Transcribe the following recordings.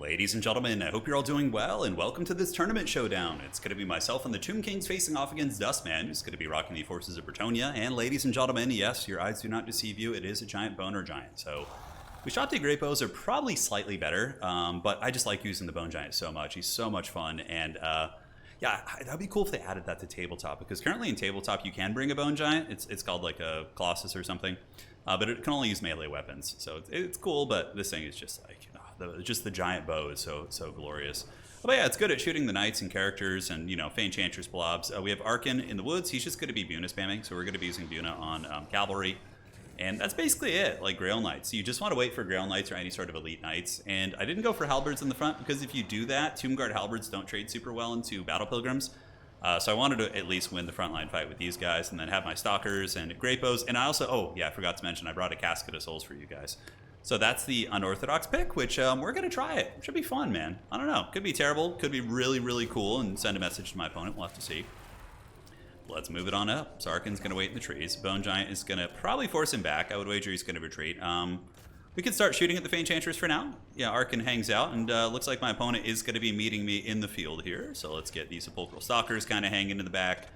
Ladies and gentlemen, I hope you're all doing well, and welcome to this tournament showdown. It's going to be myself and the Tomb Kings facing off against Dustman, who's going to be rocking the forces of Bretonnia. And ladies and gentlemen, yes, your eyes do not deceive you, it is a giant boner giant. So, Ushopti Great Bows are probably slightly better, but I just like using the Bone Giant so much. He's so much fun, and yeah, that'd be cool if they added that to Tabletop, because currently in Tabletop you can bring a Bone Giant. It's called like a Colossus or something, but it can only use melee weapons. So it's cool, but this thing is just like... just the giant bow is so glorious. But yeah, it's good at shooting the knights and characters and, you know, Fey Enchantress blobs. We have Arkin in the woods. He's just going to be Buna spamming, so we're going to be using Buna on Cavalry. And that's basically it, like Grail Knights. You just want to wait for Grail Knights or any sort of elite knights. And I didn't go for Halberds in the front, because if you do that, Tomb Guard Halberds don't trade super well into Battle Pilgrims. So I wanted to at least win the frontline fight with these guys and then have my Stalkers and Great Bows. And I also, oh yeah, I forgot to mention, I brought a Casket of Souls for you guys. So that's the unorthodox pick, which we're going to try it. Should be fun, man. I don't know. Could be terrible. Could be really, really cool and send a message to my opponent. We'll have to see. Let's move it on up. Sarkin's going to wait in the trees. Bone Giant is going to probably force him back. I would wager he's going to retreat. We could start shooting at the Fey Enchantress for now. Yeah, Arkin hangs out, and looks like my opponent is going to be meeting me in the field here. So let's get these Sepulchral Stalkers kind of hanging in the back.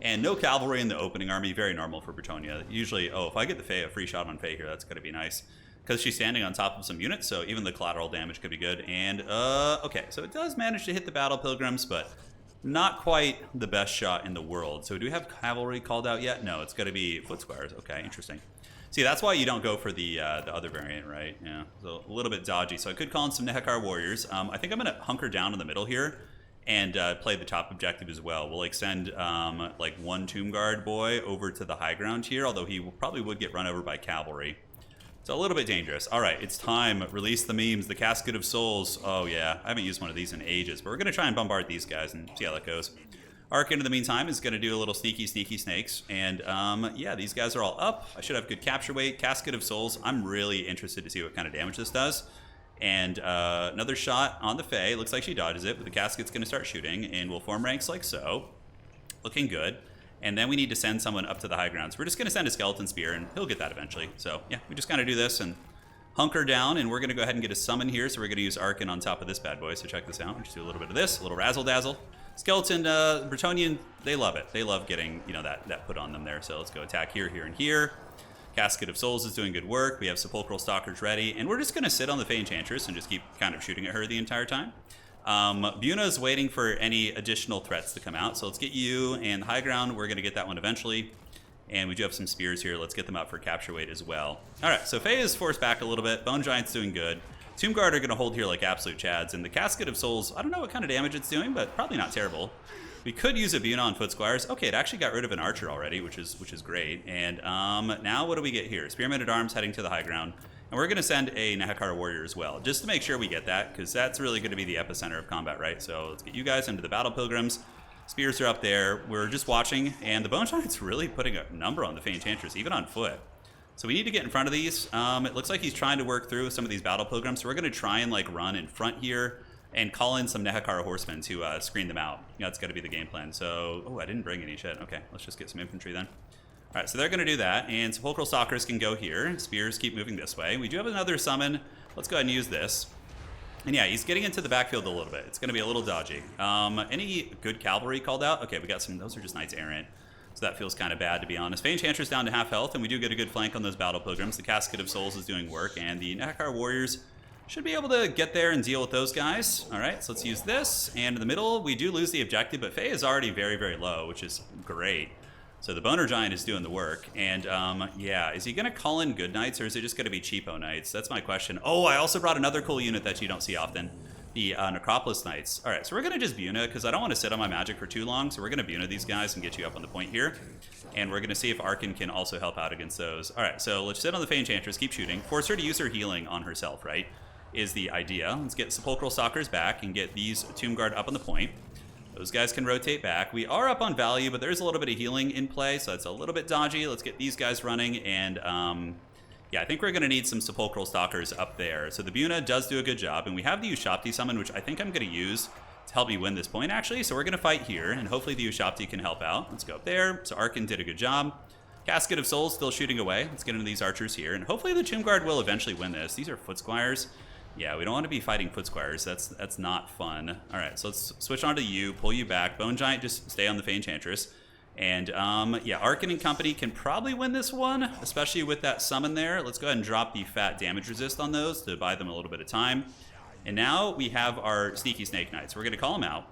And no Cavalry in the opening army. Very normal for Bretonnia. Usually, oh, if I get the Fey, a free shot on Fey here, that's going to be nice. Because she's standing on top of some units, so even the collateral damage could be good. And, okay, so it does manage to hit the Battle Pilgrims, but not quite the best shot in the world. So do we have Cavalry called out yet? No, it's going to be Foot Squires. Okay, interesting. See, that's why you don't go for the other variant, right? Yeah, so a little bit dodgy. So I could call in some Nehekar Warriors. I think I'm going to hunker down in the middle here and play the top objective as well. We'll like send like one Tomb Guard boy over to the high ground here, although he probably would get run over by Cavalry. So a little bit dangerous. All right, it's time. Release the memes, the Casket of Souls. Oh yeah, I haven't used one of these in ages, but we're going to try and bombard these guys and see how that goes. Arkin, in the meantime, is going to do a little sneaky snakes. And yeah, these guys are all up. I should have good capture weight. Casket of Souls, I'm really interested to see what kind of damage this does. And another shot on the Fey. Looks like she dodges it, but the Casket's going to start shooting, and we'll form ranks like so. Looking good. And then we need to send someone up to the high ground. So we're just going to send a Skeleton Spear, and he'll get that eventually. So yeah, we just kind of do this and hunker down, and we're going to go ahead and get a summon here. So we're going to use Arkin on top of this bad boy. So check this out. We'll just do a little bit of this, a little razzle dazzle. Skeleton, Bretonnian, they love it. They love getting, you know, that put on them there. So let's go attack here, here, and here. Casket of Souls is doing good work. We have Sepulchral Stalkers ready, and we're just going to sit on the Fey Enchantress and just keep kind of shooting at her the entire time. Buna is waiting for any additional threats to come out, so let's get you and high ground. We're going to get that one eventually, and we do have some spears here. Let's get them out for capture weight as well. All right, so Fey is forced back a little bit. Bone Giant's doing good. Tomb Guard are going to hold here like absolute chads, and the Casket of Souls, I don't know what kind of damage it's doing, but probably not terrible. We could use a Buna on Foot Squires. Okay, it actually got rid of an archer already, which is great. And now what do we get here? Spearman at Arms heading to the high ground. And we're going to send a Nehekar Warrior as well, just to make sure we get that, because that's really going to be the epicenter of combat, right? So let's get you guys into the Battle Pilgrims. Spears are up there. We're just watching, and the Bone Giant's really putting a number on the Fey Enchantress, even on foot. So we need to get in front of these. It looks like he's trying to work through some of these Battle Pilgrims, so we're going to try and like run in front here and call in some Nehekar Horsemen to screen them out. Yeah, that's got to be the game plan. So, oh, I didn't bring any shit. Okay, let's just get some infantry then. All right, so they're going to do that, and Sepulchral Stalkers can go here. Spears keep moving this way. We do have another summon. Let's go ahead and use this. And yeah, he's getting into the backfield a little bit. It's going to be a little dodgy. Any good Cavalry called out? Okay, we got some. Those are just Knights Errant, so that feels kind of bad, to be honest. Fey Enchantress down to half health, and we do get a good flank on those Battle Pilgrims. The Casket of Souls is doing work, and the Nehekar Warriors should be able to get there and deal with those guys. All right, so let's use this. And in the middle, we do lose the objective, but Fey is already very, very low, which is great. So the Boner Giant is doing the work, and yeah, is he going to call in good knights, or is it just going to be cheapo knights? That's my question. Oh, I also brought another cool unit that you don't see often, the Necropolis Knights. All right, so we're going to just Buna, because I don't want to sit on my magic for too long, so we're going to Buna these guys and get you up on the point here, and we're going to see if Arkin can also help out against those. All right, so let's sit on the Fey Enchantress, keep shooting, force her to use her healing on herself, right, is the idea. Let's get Sepulchral Stalkers back and get these Tomb Guard up on the point. Those guys can rotate back. We are up on value, but there's a little bit of healing in play, so it's a little bit dodgy. Let's get these guys running, and yeah, I think we're going to need some Sepulchral Stalkers up there. So the Buna does do a good job, and we have the Ushopti summon, which I think I'm going to use to help me win this point, actually. So we're going to fight here, and hopefully the Ushopti can help out. Let's go up there. So Arkin did a good job. Casket of Souls still shooting away. Let's get into these archers here, and hopefully the Tomb Guard will eventually win this. These are Foot Squires. Yeah, we don't want to be fighting foot squires. That's not fun. All right, so let's switch on to you, pull you back. Bone Giant, just stay on the Fey Enchantress. And yeah, Arkin and company can probably win this one, especially with that summon there. Let's go ahead and drop the fat damage resist on those to buy them a little bit of time. And now we have our sneaky Snake Knights. We're going to call them out.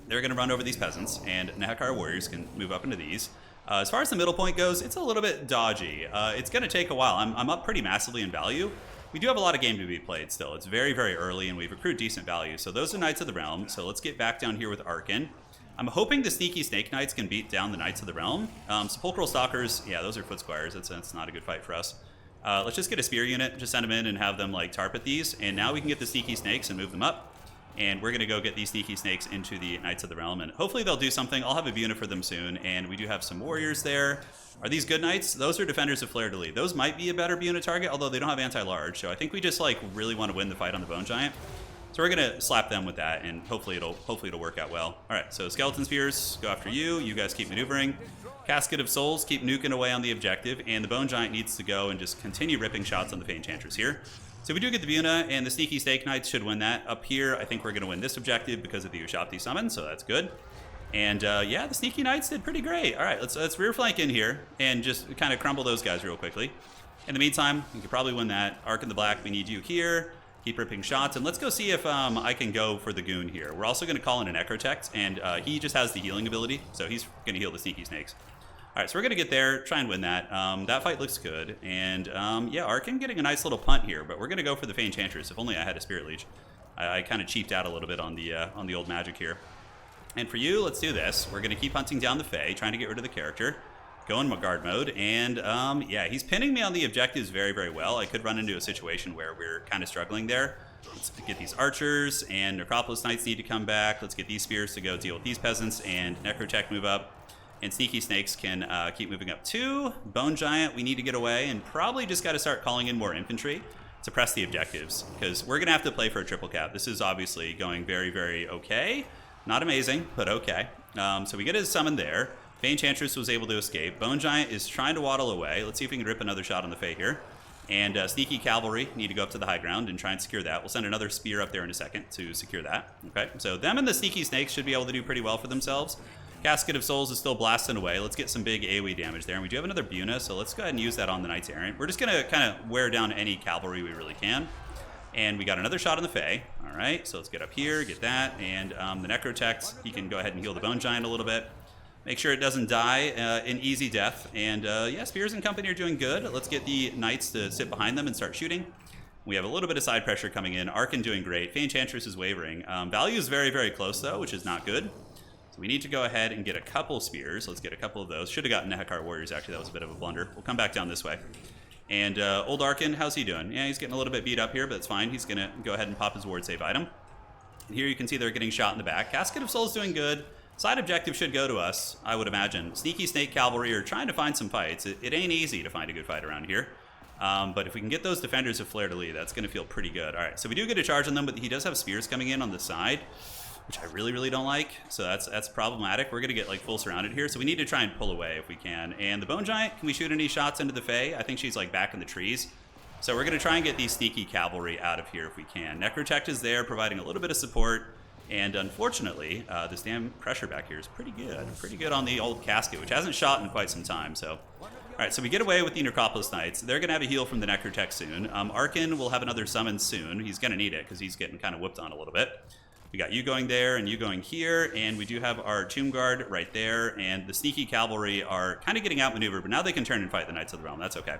They're going to run over these peasants, and Nehekar warriors can move up into these. As far as the middle point goes, it's a little bit dodgy. It's going to take a while. I'm up pretty massively in value. We do have a lot of game to be played still. It's very, very early, and we've accrued decent value. So those are Knights of the Realm. So let's get back down here with Arkin. I'm hoping the sneaky Snake Knights can beat down the Knights of the Realm. Sepulchral Stalkers, yeah, those are foot squires. That's not a good fight for us. Let's just get a spear unit, just send them in and have them like tarp at these. And now we can get the sneaky snakes and move them up. And we're going to go get these sneaky snakes into the Knights of the Realm. And hopefully they'll do something. I'll have a Buna for them soon. And we do have some warriors there. Are these good knights? Those are defenders of Flare de Lis. Those might be a better Buna target, although they don't have anti-large. So I think we just like really want to win the fight on the Bone Giant. So we're going to slap them with that, and hopefully it'll work out well. All right, so Skeleton Spears go after you. You guys keep maneuvering. Casket of Souls, keep nuking away on the objective, and the Bone Giant needs to go and just continue ripping shots on the Fey Enchantress here. So we do get the Buna, and the Sneaky Snake Knights should win that. Up here, I think we're going to win this objective because of the Ushabti summon, so that's good. And yeah, the Sneaky Knights did pretty great. All right, let's rear flank in here and just kind of crumble those guys real quickly. In the meantime, you could probably win that. Arc in the Black, we need you here. Keep ripping shots, and let's go see if I can go for the Goon here. We're also going to call in an Necrotect, and he just has the healing ability, so he's going to heal the Sneaky Snakes. All right, so we're going to get there, try and win that. That fight looks good, and yeah, Arkin getting a nice little punt here, but we're going to go for the Fey Enchantress. If only I had a Spirit Leech. I kind of cheaped out a little bit on the old magic here. And for you, let's do this. We're going to keep hunting down the Fey, trying to get rid of the character. Go in guard mode, and yeah, he's pinning me on the objectives very, very well. I could run into a situation where we're kind of struggling there. Let's get these archers, and Necropolis Knights need to come back. Let's get these spears to go deal with these peasants, and Necrotech move up. And Sneaky Snakes can keep moving up too. Bone Giant, we need to get away, and probably just got to start calling in more infantry to press the objectives, because we're going to have to play for a triple cap. This is obviously going very, very okay. Not amazing, but okay. So we get his summon there. Fey Enchantress was able to escape. Bone Giant is trying to waddle away. Let's see if we can rip another shot on the Fey here. And Sneaky Cavalry need to go up to the high ground and try and secure that. We'll send another spear up there in a second to secure that. Okay, so them and the Sneaky Snakes should be able to do pretty well for themselves. Casket of Souls is still blasting away. Let's get some big AoE damage there. And we do have another Buna, so let's go ahead and use that on the Knights Errant. We're just going to kind of wear down any cavalry we really can. And we got another shot on the Fey. All right, so let's get up here, get that. And the Necrotect, he can go ahead and heal the Bone Giant a little bit. Make sure it doesn't die an easy death. And yeah, Spears and company are doing good. Let's get the Knights to sit behind them and start shooting. We have a little bit of side pressure coming in. Arkin doing great. Fey Enchantress is wavering. Value is very, very close, though, which is not good. So we need to go ahead and get a couple spears. Let's get a couple of those. Should have gotten Nehekar Warriors, actually. That was a bit of a blunder. We'll come back down this way. And old Arkin, how's he doing? Yeah, he's getting a little bit beat up here, but it's fine. He's going to go ahead and pop his ward save item. And here you can see they're getting shot in the back. Casket of Souls doing good. Side objective should go to us, I would imagine. Sneaky Snake Cavalry are trying to find some fights. It ain't easy to find a good fight around here. But if we can get those defenders of Flare de Lis, that's going to feel pretty good. All right, so we do get a charge on them, but he does have spears coming in on the side, which I really, really don't like. So that's problematic. We're going to get like full surrounded here. So we need to try and pull away if we can. And the Bone Giant, can we shoot any shots into the Fey? I think she's like back in the trees. So we're going to try and get these Sneaky Cavalry out of here if we can. Necrotect is there, providing a little bit of support. And unfortunately, this damn pressure back here is pretty good. Pretty good on the old Casket, which hasn't shot in quite some time. So, all right, so we get away with the Necropolis Knights. They're going to have a heal from the Necrotech soon. Arkin will have another summon soon. He's going to need it because he's getting kind of whipped on a little bit. We got you going there and you going here, and we do have our Tomb Guard right there. And the Sneaky Cavalry are kind of getting outmaneuvered, but now they can turn and fight the Knights of the Realm. That's okay.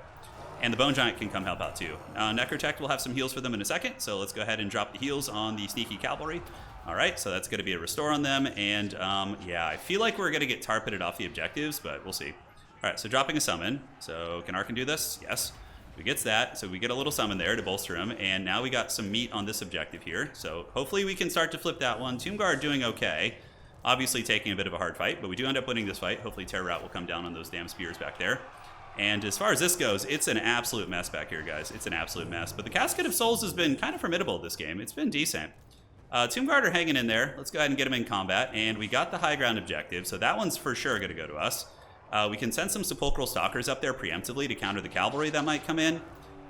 And the Bone Giant can come help out too. Necrotech will have some heals for them in a second, so let's go ahead and drop the heals on the Sneaky Cavalry. All right, so that's going to be a restore on them, and yeah, I feel like we're going to get tarpeted off the objectives, but we'll see. All right, so dropping a summon. So can Arkin do this? Yes. He gets that, so we get a little summon there to bolster him, and now we got some meat on this objective here, so hopefully we can start to flip that one. Tomb Guard doing okay. Obviously taking a bit of a hard fight, but we do end up winning this fight. Hopefully Terror Rat will come down on those damn spears back there. And as far as this goes, it's an absolute mess back here, guys. It's an absolute mess. But the Casket of Souls has been kind of formidable this game. It's been decent. Tomb Guard are hanging in there. Let's go ahead and get them in combat. And we got the high ground objective, so that one's for sure going to go to us. We can send some Sepulchral Stalkers up there preemptively to counter the cavalry that might come in.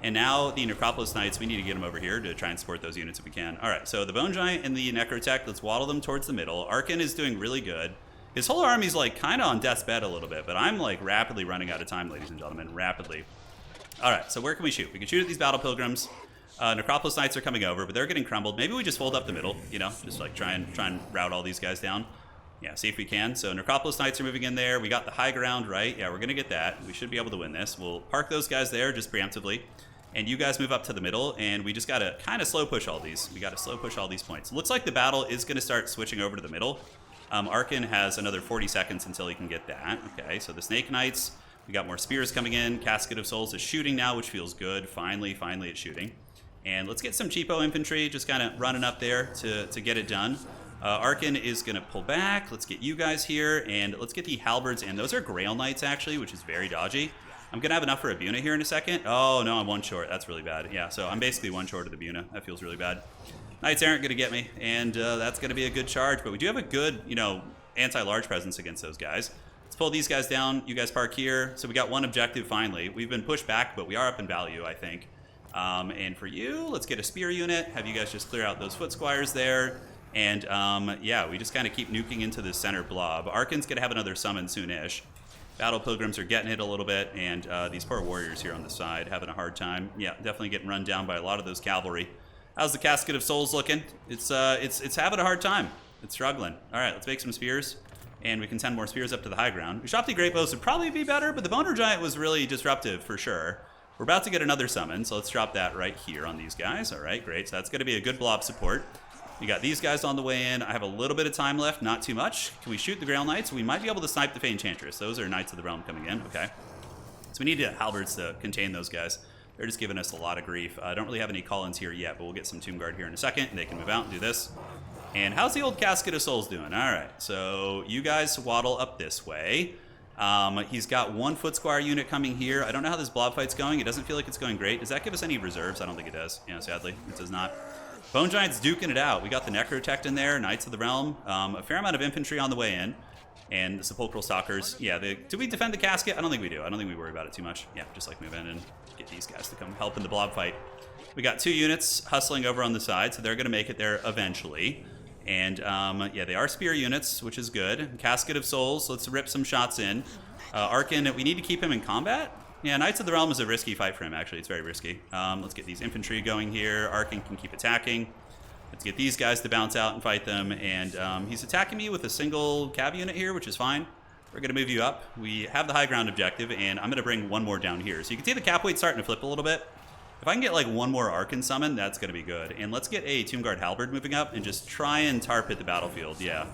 And now the Necropolis Knights, we need to get them over here to try and support those units if we can. All right, so the Bone Giant and the Necrotech, let's waddle them towards the middle. Arkin is doing really good. His whole army's like kind of on death's bed a little bit, but I'm like rapidly running out of time, ladies and gentlemen, rapidly. All right, so where can we shoot? We can shoot at these Battle Pilgrims. Necropolis Knights are coming over, but they're getting crumbled. Maybe we just fold up the middle, you know, just like try and route all these guys down. Yeah, see if we can. So Necropolis Knights are moving in there. We got the high ground, right? Yeah, we're going to get that. We should be able to win this. We'll park those guys there just preemptively. And you guys move up to the middle, and we just got to kind of slow push all these. We got to slow push all these points. Looks like the battle is going to start switching over to the middle. Arkin has another 40 seconds until he can get that. Okay, so the Snake Knights, we got more spears coming in. Casket of Souls is shooting now, which feels good. Finally it's shooting. And let's get some cheapo infantry just kind of running up there to get it done. Arkin is going to pull back. Let's get you guys here, and let's get the halberds in. Those are Grail Knights, actually, which is very dodgy. I'm going to have enough for a Buna here in a second. Oh, no, I'm one short. That's really bad. Yeah, so I'm basically one short of the Buna. That feels really bad. Knights aren't going to get me, and that's going to be a good charge. But we do have a good, you know, anti-large presence against those guys. Let's pull these guys down. You guys park here. So we got one objective finally. We've been pushed back, but we are up in value, I think. And for you, let's get a spear unit. Have you guys just clear out those foot squires there. And yeah, we just kind of keep nuking into this center blob. Arkin's going to have another summon soon-ish. Battle Pilgrims are getting it a little bit, and these poor warriors here on the side having a hard time. Yeah, definitely getting run down by a lot of those cavalry. How's the Casket of Souls looking? It's having a hard time. It's struggling. All right, let's make some spears, and we can send more spears up to the high ground. Ushopti Great Bows would probably be better, but the Boner Giant was really disruptive for sure. We're about to get another summon, so let's drop that right here on these guys. All right, great. So that's going to be a good blob support. We got these guys on the way in. I have a little bit of time left, not too much. Can we shoot the Grail Knights? We might be able to snipe the Fey Enchantress. Those are Knights of the Realm coming in. Okay. So we need halberds to contain those guys. They're just giving us a lot of grief. I don't really have any call-ins here yet, but we'll get some Tomb Guard here in a second, and they can move out and do this. And how's the old Casket of Souls doing? All right, so you guys waddle up this way. He's got one foot squire unit coming here. I don't know how this blob fight's going. It doesn't feel like it's going great. Does that give us any reserves? I don't think it does. Yeah, sadly, it does not. Bone Giant's duking it out. We got the Necrotech in there, Knights of the Realm, a fair amount of infantry on the way in, and the Sepulchral Stalkers. Yeah, do we defend the Casket? I don't think we do. I don't think we worry about it too much. Yeah, just like move in and get these guys to come help in the blob fight. We got 2 units hustling over on the side, so they're going to make it there eventually. And yeah, they are spear units, which is good. Casket of Souls, let's rip some shots in. Arkin, we need to keep him in combat. Yeah, Knights of the Realm is a risky fight for him, actually. It's very risky. Let's get these infantry going here. Arkin can keep attacking. Let's get these guys to bounce out and fight them. And he's attacking me with a single cav unit here, which is fine. We're going to move you up. We have the high ground objective, and I'm going to bring one more down here. So you can see the cap weight starting to flip a little bit. If I can get like one more Arkin summon, that's going to be good. And let's get a Tomb Guard Halberd moving up and just try and tarp hit the battlefield. Yeah.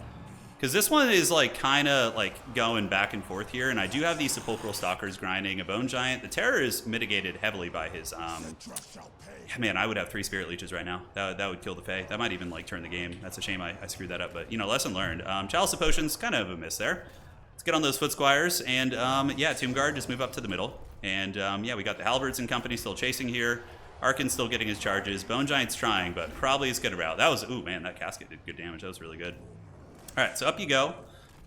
Because this one is like kind of like going back and forth here, and I do have these Sepulchral Stalkers grinding a Bone Giant. The Terror is mitigated heavily by his, man, I would have 3 Spirit Leeches right now. That would kill the Fae. That might even like turn the game. That's a shame I screwed that up, but you know, lesson learned. Chalice of Potions, kind of a miss there. Let's get on those Foot Squires, and yeah, Tomb Guard, just move up to the middle. And yeah, we got the Halberds and company still chasing here. Arkin's still getting his charges. Bone Giant's trying, but probably is going to rout. That was, ooh man, that Casket did good damage. That was really good. All right, so up you go,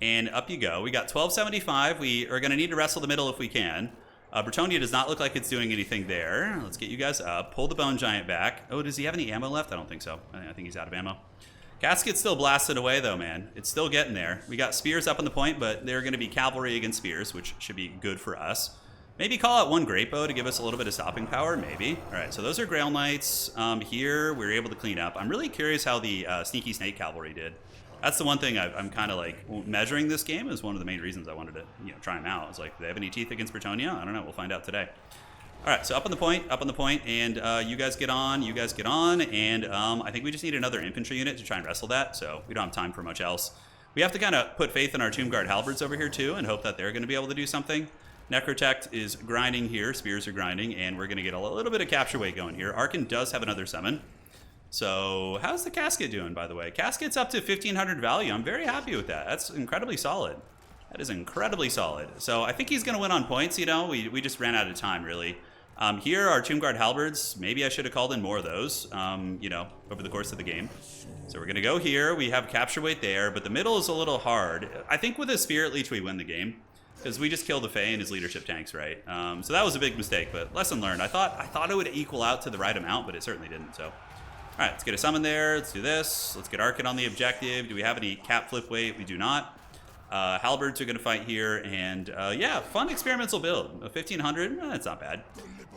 and up you go. We got 1275. We are going to need to wrestle the middle if we can. Bretonnia does not look like it's doing anything there. Let's get you guys up. Pull the Bone Giant back. Oh, does he have any ammo left? I don't think so. I think he's out of ammo. Casket's still blasted away, though, man. It's still getting there. We got spears up on the point, but they're going to be cavalry against spears, which should be good for us. Maybe call out one Great Bow to give us a little bit of stopping power, maybe. All right, so those are Grail Knights. Here, we were able to clean up. I'm really curious how the Sneaky Snake Cavalry did. That's the one thing I'm kind of like measuring this game is one of the main reasons I wanted to try them out. It's like, do they have any teeth against Bretonnia? I don't know. We'll find out today. All right, so up on the point, and you guys get on, and I think we just need another infantry unit to try and wrestle that, so we don't have time for much else. We have to kind of put faith in our Tomb Guard Halberds over here too and hope that they're going to be able to do something. Necrotect is grinding here, spears are grinding, and we're going to get a little bit of capture weight going here. Arkin does have another summon. So how's the Casket doing, by the way? Casket's up to 1,500 value. I'm very happy with that. That's incredibly solid. That is incredibly solid. So I think he's going to win on points, you know. We just ran out of time, really. Here are Tomb Guard Halberds. Maybe I should have called in more of those, over the course of the game. So we're going to go here. We have capture weight there, but the middle is a little hard. I think with a Spirit Leech, we win the game. because we just killed the Fae and his leadership tanks, right? So that was a big mistake, but lesson learned. I thought it would equal out to the right amount, but it certainly didn't. So, all right, let's get a summon there. Let's do this. Let's get Arkin on the objective. Do we have any cap flip weight? We do not. Halberds are going to fight here, and yeah, fun experimental build. A 1500, that's not bad.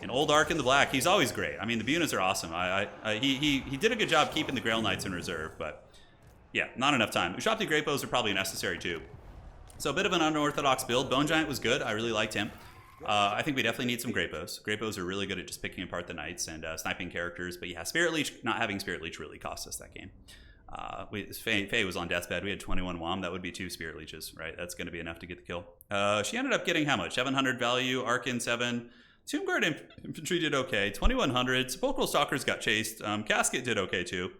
And old Arkin the Black, he's always great. I mean, the Bunas are awesome. He did a good job keeping the Grail Knights in reserve, but yeah, not enough time. Ushopti Great Bows are probably necessary too. So a bit of an unorthodox build. Bone Giant was good. I really liked him. I think we definitely need some Great Bows. Great Bows are really good at just picking apart the Knights and sniping characters. But yeah, Spirit Leech, not having Spirit Leech really cost us that game. Faye was on death's bed. We had 21 WOM. That would be 2 Spirit Leeches, right? That's going to be enough to get the kill. She ended up getting how much? 700 value, Arkin 7. Tomb Guard Infantry did okay. 2100. Sepulchral Stalkers got chased. Casket did okay too.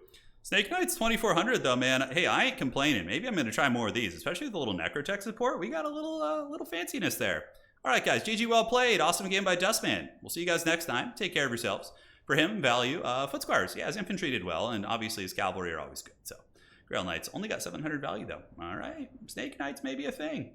Snake Knights 2400 though, man. Hey, I ain't complaining. Maybe I'm going to try more of these, especially with the little Necrotech support. We got a little fanciness there. All right, guys. GG, well played. Awesome game by Dustman. We'll see you guys next time. Take care of yourselves. For him, value, Footsquires. Yeah, his infantry did well, and obviously his cavalry are always good. So, Grail Knights only got 700 value though. All right, Snake Knights may be a thing.